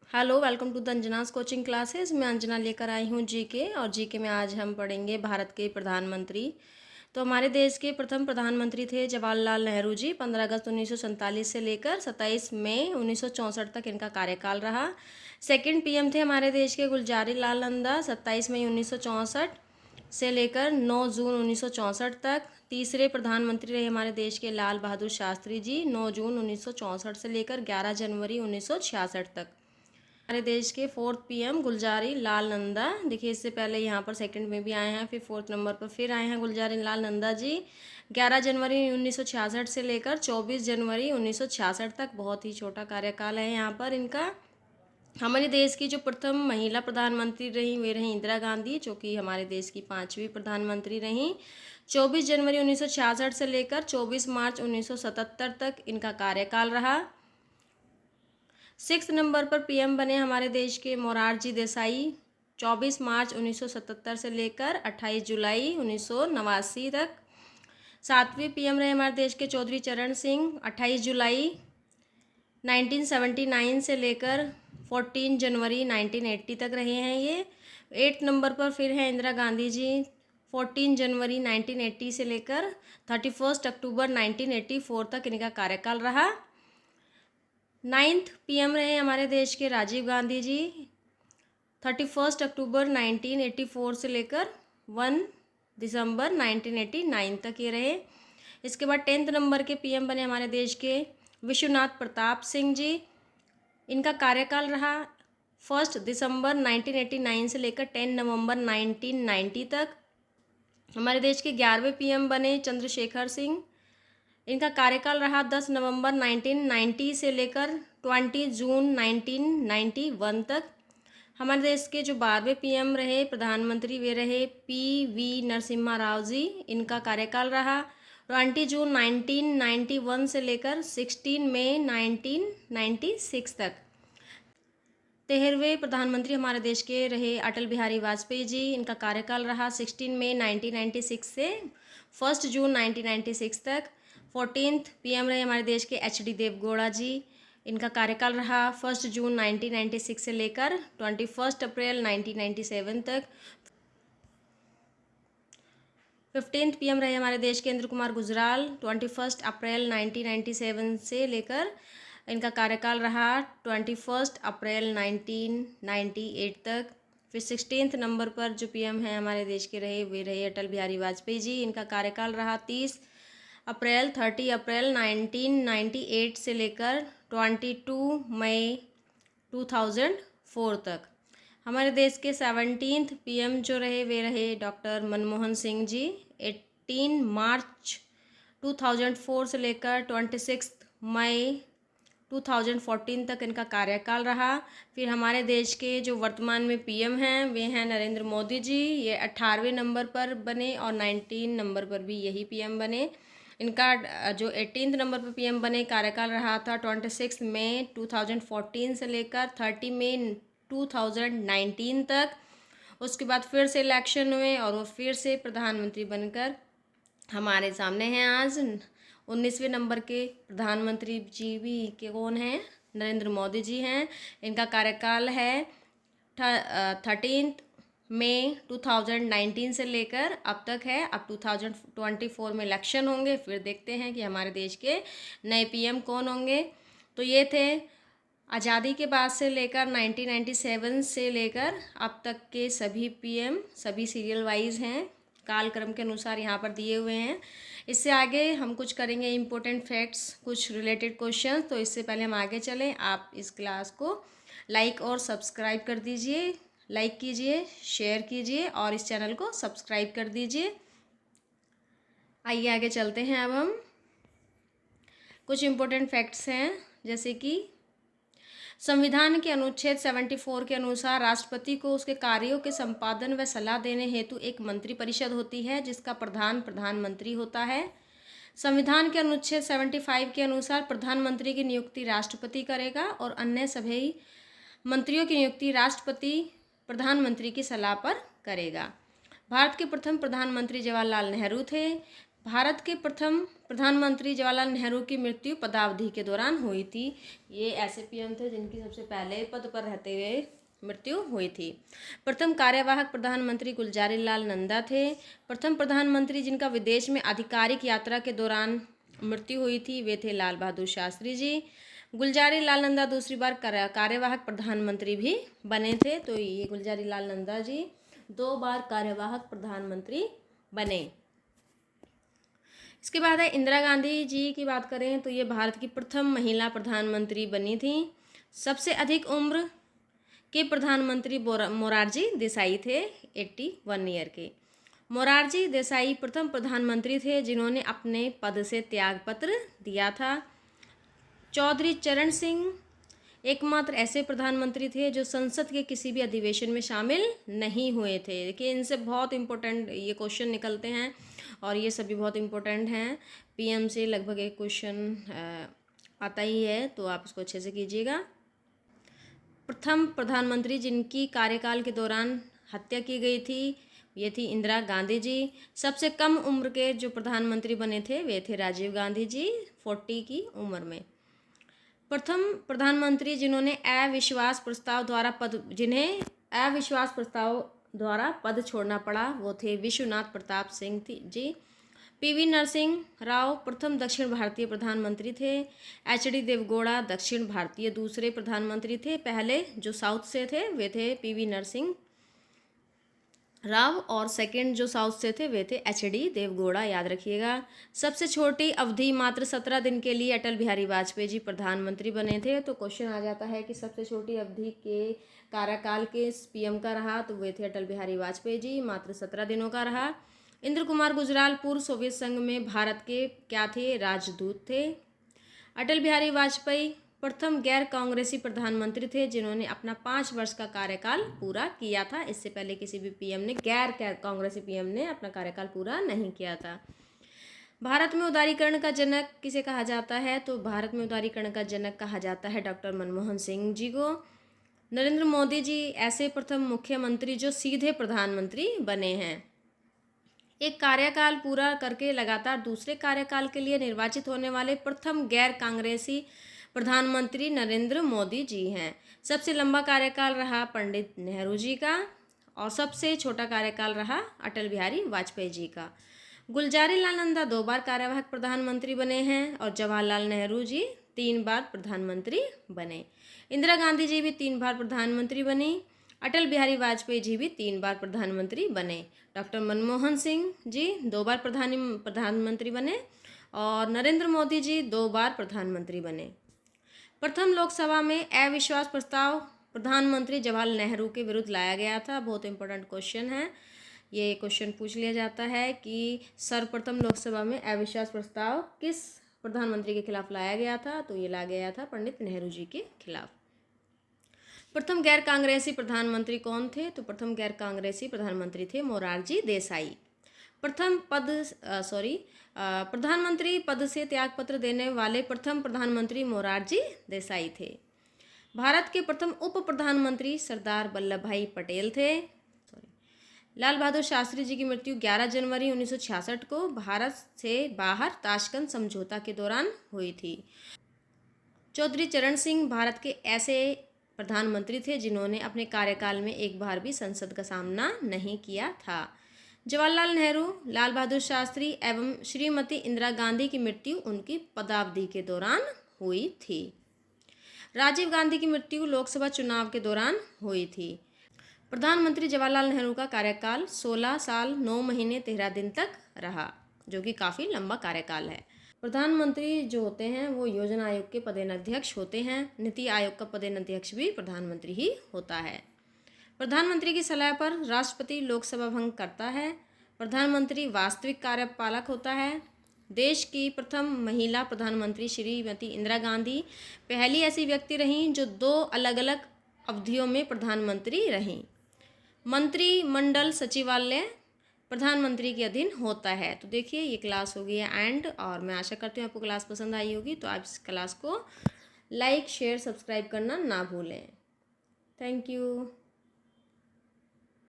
Hello, welcome to the Anjana's coaching classes. मैं अंजना लेकर आई हूँ जीके, और जीके में आज हम पढ़ेंगे भारत के प्रधानमंत्री। तो हमारे देश के प्रथम प्रधानमंत्री थे जवाहरलाल नेहरू जी। 15 अगस्त 1947 से लेकर 27 मई 1964 तक इनका कार्यकाल रहा। सेकंड पीएम थे हमारे देश के गुलजारी लाल नंदा, 27 मई 1964 से लेकर 9 जून 1964 तक। तीसरे प्रधानमंत्री रहे हमारे देश के लाल बहादुर शास्त्री जी, 9 जून 1964 से लेकर 11 जनवरी 1966 तक। हमारे देश के फोर्थ पीएम गुलजारी लाल नंदा। देखिए, इससे पहले यहाँ पर सेकंड में भी आए हैं, फिर फोर्थ नंबर पर फिर आए हैं गुलजारी लाल नंदा जी। 11 जनवरी 1966 से लेकर 24 जनवरी 1966 तक। बहुत ही छोटा कार्यकाल है यहाँ पर इनका। हमारे देश की जो प्रथम महिला प्रधानमंत्री रही वे रही इंदिरा गांधी, जो कि हमारे देश की 5वीं प्रधानमंत्री रहीं। 24 जनवरी 1966 से लेकर 24 मार्च 1977 तक इनका कार्यकाल रहा। 6 नंबर पर पीएम बने हमारे देश के मोरारजी देसाई, 24 मार्च 1977 से लेकर 28 जुलाई 1989 तक। 7वें पीएम रहे हमारे देश के चौधरी चरण सिंह, 28 जुलाई 1979 से लेकर 14 जनवरी 1980 तक रहे हैं ये। 8 नंबर पर फिर है इंदिरा गांधी जी, 14 जनवरी 1980 से लेकर 31 अक्टूबर 1984 तक इनका कार्यकाल रहा। 9th पीएम रहे हमारे देश के राजीव गांधी जी, 31 अक्टूबर 1984 से लेकर 1 दिसंबर 1989 तक ये रहे। इसके बाद 10th नंबर के पीएम बने हमारे देश के विश्वनाथ प्रताप सिंह जी। इनका कार्यकाल रहा 1 दिसंबर 1989 से लेकर 10 नवंबर 1990 तक। हमारे देश के 11वें पीएम बने चंद्रशेखर सिंह। इनका कार्यकाल रहा 10 नवंबर 1990 से लेकर 20 जून 1991 तक। हमारे देश के जो 12वें पीएम रहे प्रधानमंत्री वे रहे पीवी नरसिम्हा राव जी। इनका कार्यकाल रहा 20 जून 1991 से लेकर 16 मई 1996 तक। 13वें प्रधानमंत्री हमारे देश के रहे अटल बिहारी वाजपेयी जी। इनका कार्यकाल रहा 16 मई 1996 से 1 जून 1996 तक। 14th पीएम रहे हमारे देश के एचडी देवगौड़ा जी। इनका कार्यकाल रहा 1 जून 1996 से लेकर 21 अप्रैल 1997 तक। 15th पीएम रहे हमारे देश के इंद्र कुमार गुजराल, 21 अप्रैल 1997 से लेकर इनका कार्यकाल रहा 21 अप्रैल 1998 तक। फिर 16th नंबर पर जो पीएम हैं हमारे देश के रहे वे रहे अटल बिहारी वाजपेयी जी। इनका कार्यकाल रहा 30 अप्रैल 1998 से लेकर 22 मई 2004 तक। हमारे देश के 17th पीएम जो रहे वे रहे डॉक्टर मनमोहन सिंह जी। 18 मार्च 2004 से लेकर 26 मई 2014 तक इनका कार्यकाल रहा। फिर हमारे देश के जो वर्तमान में पीएम हैं वे हैं नरेंद्र मोदी जी। ये 18वें नंबर पर बने और 19 नंबर पर भी यही पीएम बने। इनका जो 18th नंबर पर पीएम बने कार्यकाल रहा था 26 मई 2014 से लेकर 30 मई 2019 तक। उसके बाद फिर से इलेक्शन हुए और वो फिर से प्रधानमंत्री बनकर हमारे सामने हैं आज। 19वें नंबर के प्रधानमंत्री जी भी के कौन हैं? नरेंद्र मोदी जी हैं। इनका कार्यकाल है 13 मई 2019 से लेकर अब तक है। अब 2024 में इलेक्शन होंगे, फिर देखते हैं कि हमारे देश के नए पीएम कौन होंगे। तो ये थे आज़ादी के बाद से लेकर 1997 से लेकर अब तक के सभी पीएम, सभी सीरियल वाइज हैं, कालक्रम के अनुसार यहाँ पर दिए हुए हैं। इससे आगे हम कुछ करेंगे इम्पोर्टेंट फैक्ट्स, कुछ रिलेटेड क्वेश्चन। तो इससे पहले हम आगे चलें, आप इस क्लास को लाइक और सब्सक्राइब कर दीजिए। लाइक कीजिए, शेयर कीजिए और इस चैनल को सब्सक्राइब कर दीजिए। आइए आगे चलते हैं। अब हम कुछ इम्पोर्टेंट फैक्ट्स हैं, जैसे कि संविधान के अनुच्छेद 74 के अनुसार राष्ट्रपति को उसके कार्यों के संपादन व सलाह देने हेतु एक मंत्रिपरिषद होती है, जिसका प्रधान प्रधानमंत्री होता है। संविधान के अनुच्छेद 75 के अनुसार प्रधानमंत्री की नियुक्ति राष्ट्रपति करेगा और अन्य सभी मंत्रियों की नियुक्ति राष्ट्रपति प्रधानमंत्री की सलाह पर करेगा। भारत के प्रथम प्रधानमंत्री जवाहरलाल नेहरू थे। भारत के प्रथम प्रधानमंत्री जवाहरलाल नेहरू की मृत्यु पदावधि के दौरान हुई थी। ये ऐसे पीएम थे जिनकी सबसे पहले पद पर रहते हुए मृत्यु हुई थी। प्रथम कार्यवाहक प्रधानमंत्री गुलजारी लाल नंदा थे। प्रथम प्रधानमंत्री जिनका विदेश में आधिकारिक यात्रा के दौरान मृत्यु हुई थी वे थे लाल बहादुर शास्त्री जी। गुलजारी लाल नंदा दूसरी बार कार्यवाहक प्रधानमंत्री भी बने थे। तो ये गुलजारी लाल नंदा जी 2 बार कार्यवाहक प्रधानमंत्री बने। इसके बाद है इंदिरा गांधी जी की बात करें तो ये भारत की प्रथम महिला प्रधानमंत्री बनी थी। सबसे अधिक उम्र के प्रधानमंत्री मोरारजी देसाई थे, 81 ईयर के। मोरारजी देसाई प्रथम प्रधानमंत्री थे जिन्होंने अपने पद से त्यागपत्र दिया था। चौधरी चरण सिंह एकमात्र ऐसे प्रधानमंत्री थे जो संसद के किसी भी अधिवेशन में शामिल नहीं हुए थे। देखिए इनसे बहुत इम्पोर्टेंट ये क्वेश्चन निकलते हैं और ये सभी बहुत इम्पोर्टेंट हैं। पीएम से लगभग एक क्वेश्चन आता ही है, तो आप इसको अच्छे से कीजिएगा। प्रथम प्रधानमंत्री जिनकी कार्यकाल के दौरान हत्या की गई थी ये थी इंदिरा गांधी जी। सबसे कम उम्र के जो प्रधानमंत्री बने थे वे थे राजीव गांधी जी, 40 की उम्र में। प्रथम प्रधानमंत्री जिन्हें अविश्वास प्रस्ताव द्वारा पद छोड़ना पड़ा वो थे विश्वनाथ प्रताप सिंह जी। पीवी नरसिंह राव प्रथम दक्षिण भारतीय प्रधानमंत्री थे। एचडी देवगौड़ा दक्षिण भारतीय दूसरे प्रधानमंत्री थे। पहले जो साउथ से थे वे थे पीवी नरसिंह राव और सेकंड जो साउथ से थे वे थे एचडी देवगौड़ा, याद रखिएगा। सबसे छोटी अवधि मात्र 17 दिन के लिए अटल बिहारी वाजपेयी जी प्रधानमंत्री बने थे। तो क्वेश्चन आ जाता है कि सबसे छोटी अवधि के कार्यकाल के पीएम का रहा तो वे थे अटल बिहारी वाजपेयी जी, मात्र 17 दिनों का रहा। इंद्र कुमार गुजराल पूर्व सोवियत संघ में भारत के क्या थे, राजदूत थे। अटल बिहारी वाजपेयी प्रथम गैर कांग्रेसी प्रधानमंत्री थे जिन्होंने अपना 5 वर्ष का कार्यकाल पूरा किया था। इससे पहले किसी भी पीएम ने गैर कांग्रेसी पीएम ने अपना कार्यकाल पूरा नहीं किया था। भारत में उदारीकरण का जनक किसे कहा जाता है, तो भारत में उदारीकरण का जनक कहा जाता है डॉक्टर मनमोहन सिंह जी को। नरेंद्र मोदी जी ऐसे प्रथम मुख्यमंत्री जो सीधे प्रधानमंत्री बने हैं। एक कार्यकाल पूरा करके लगातार दूसरे कार्यकाल के लिए निर्वाचित होने वाले प्रथम गैर कांग्रेसी प्रधानमंत्री नरेंद्र मोदी जी हैं। सबसे लंबा कार्यकाल रहा पंडित नेहरू जी का और सबसे छोटा कार्यकाल रहा अटल बिहारी वाजपेयी जी का। गुलजारी लाल नंदा 2 बार कार्यवाहक प्रधानमंत्री बने हैं और जवाहरलाल नेहरू जी 3 बार प्रधानमंत्री बने। इंदिरा गांधी जी भी 3 बार प्रधानमंत्री बनी। अटल बिहारी वाजपेयी जी भी 3 बार प्रधानमंत्री बने। डॉक्टर मनमोहन सिंह जी 2 बार प्रधानमंत्री बने और नरेंद्र मोदी जी 2 बार प्रधानमंत्री बने। प्रथम लोकसभा में अविश्वास प्रस्ताव प्रधानमंत्री जवाहरलाल नेहरू के विरुद्ध लाया गया था। बहुत इंपॉर्टेंट क्वेश्चन है, ये क्वेश्चन पूछ लिया जाता है कि सर्वप्रथम लोकसभा में अविश्वास प्रस्ताव किस प्रधानमंत्री के खिलाफ लाया गया था, तो ये लाया गया था पंडित नेहरू जी के खिलाफ। प्रथम गैर कांग्रेसी प्रधानमंत्री कौन थे, तो प्रथम गैर कांग्रेसी प्रधानमंत्री थे मोरारजी देसाई। प्रधानमंत्री पद से त्यागपत्र देने वाले प्रथम प्रधानमंत्री मोरारजी देसाई थे। भारत के प्रथम उप प्रधानमंत्री सरदार वल्लभ भाई पटेल थे। लाल बहादुर शास्त्री जी की मृत्यु 11 जनवरी 1966 को भारत से बाहर ताशकंद समझौता के दौरान हुई थी। चौधरी चरण सिंह भारत के ऐसे प्रधानमंत्री थे जिन्होंने अपने कार्यकाल में एक बार भी संसद का सामना नहीं किया था। जवाहरलाल नेहरू, लाल बहादुर शास्त्री एवं श्रीमती इंदिरा गांधी की मृत्यु उनकी पदावधि के दौरान हुई थी। राजीव गांधी की मृत्यु लोकसभा चुनाव के दौरान हुई थी। प्रधानमंत्री जवाहरलाल नेहरू का कार्यकाल 16 साल 9 महीने 13 दिन तक रहा, जो कि काफ़ी लंबा कार्यकाल है। प्रधानमंत्री जो होते हैं वो योजना आयोग के पदेनाध्यक्ष होते हैं। नीति आयोग का पदेनाध्यक्ष भी प्रधानमंत्री ही होता है। प्रधानमंत्री की सलाह पर राष्ट्रपति लोकसभा भंग करता है। प्रधानमंत्री वास्तविक कार्यपालक होता है। देश की प्रथम महिला प्रधानमंत्री श्रीमती इंदिरा गांधी पहली ऐसी व्यक्ति रहीं जो 2 अलग अलग अवधियों में प्रधानमंत्री रहीं। मंत्रिमंडल सचिवालय प्रधानमंत्री के अधीन होता है। तो देखिए ये क्लास हो गई है एंड, और मैं आशा करती हूँ आपको क्लास पसंद आई होगी। तो आप इस क्लास को लाइक, शेयर, सब्सक्राइब करना ना भूलें। Thank you.